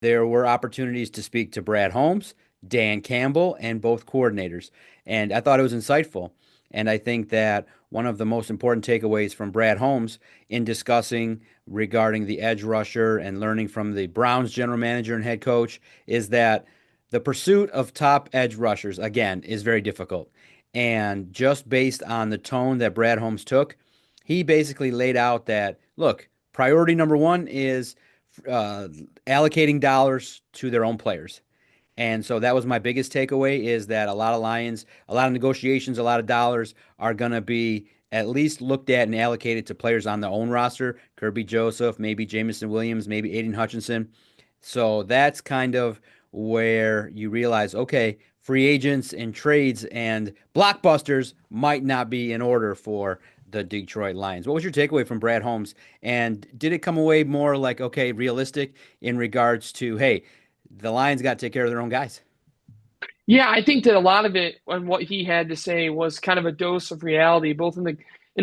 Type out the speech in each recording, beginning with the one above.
There were opportunities to speak to Brad Holmes, Dan Campbell, and both coordinators. And I thought it was insightful. And I think that one of the most important takeaways from Brad Holmes in discussing regarding the edge rusher and learning from the Browns general manager and head coach is that the pursuit of top edge rushers, again, is very difficult. And just based on the tone that Brad Holmes took, he basically laid out that, look, priority number one is uh, allocating dollars to their own players. And so that was my biggest takeaway is that a lot of Lions, a lot of negotiations, a lot of dollars are going to be at least looked at and allocated to players on their own roster. Kirby Joseph, maybe Jamison Williams, maybe Aiden Hutchinson. So that's kind of where you realize, okay, free agents and trades and blockbusters might not be in order for the Detroit Lions. What was your takeaway from Brad Holmes? And did it come away more like, okay, realistic in regards to, hey, the Lions got to take care of their own guys? Yeah, I think that a lot of it and what he had to say was kind of a dose of reality, both in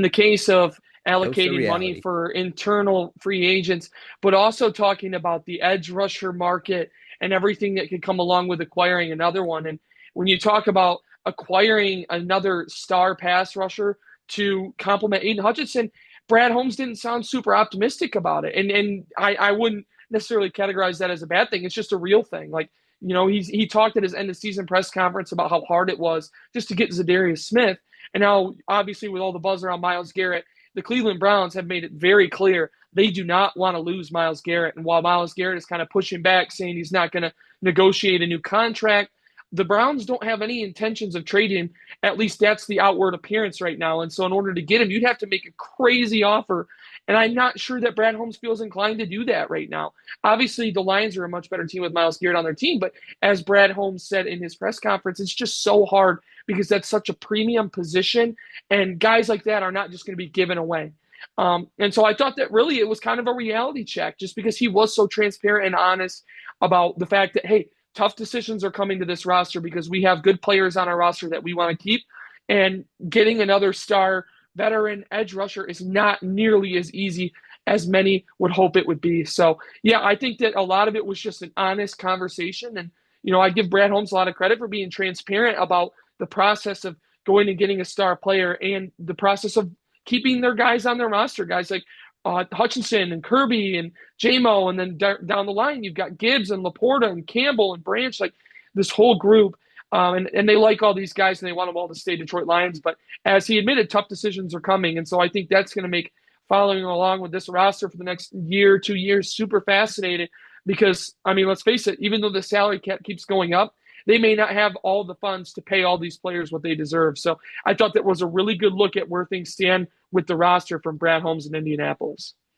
the case of Dose of allocating money reality. for internal free agents, but also talking about the edge rusher market and everything that could come along with acquiring another one. And when you talk about acquiring another star pass rusher to complement Aiden Hutchinson, Brad Holmes didn't sound super optimistic about it. And I wouldn't necessarily categorize that as a bad thing. It's just a real thing. Like, he talked at his end of season press conference about how hard it was just to get Zadarius Smith, and now obviously with all the buzz around Myles Garrett, the Cleveland Browns have made it very clear they do not want to lose Myles Garrett. And while Myles Garrett is kind of pushing back, saying he's not going to negotiate a new contract, the Browns don't have any intentions of trading him. At least that's the outward appearance right now. And so in order to get him, you'd have to make a crazy offer. And I'm not sure that Brad Holmes feels inclined to do that right now. Obviously, the Lions are a much better team with Myles Garrett on their team, but as Brad Holmes said in his press conference, it's just so hard because that's such a premium position, and guys like that are not just going to be given away. And so I thought that really it was kind of a reality check just because he was so transparent and honest about the fact that, hey, tough decisions are coming to this roster because we have good players on our roster that we want to keep. And getting another star veteran edge rusher is not nearly as easy as many would hope it would be. So, yeah, I think that a lot of it was just an honest conversation. And, I give Brad Holmes a lot of credit for being transparent about the process of going and getting a star player and the process of keeping their guys on their roster, guys like Hutchinson and Kirby and JMO. And then down the line, you've got Gibbs and Laporta and Campbell and Branch, like this whole group. And they like all these guys and they want them all to stay Detroit Lions. But as he admitted, tough decisions are coming. And so I think that's going to make following along with this roster for the next year, 2 years, super fascinating because, I mean, let's face it, even though the salary cap keeps going up, they may not have all the funds to pay all these players what they deserve. So I thought that was a really good look at where things stand with the roster from Brad Holmes in Indianapolis.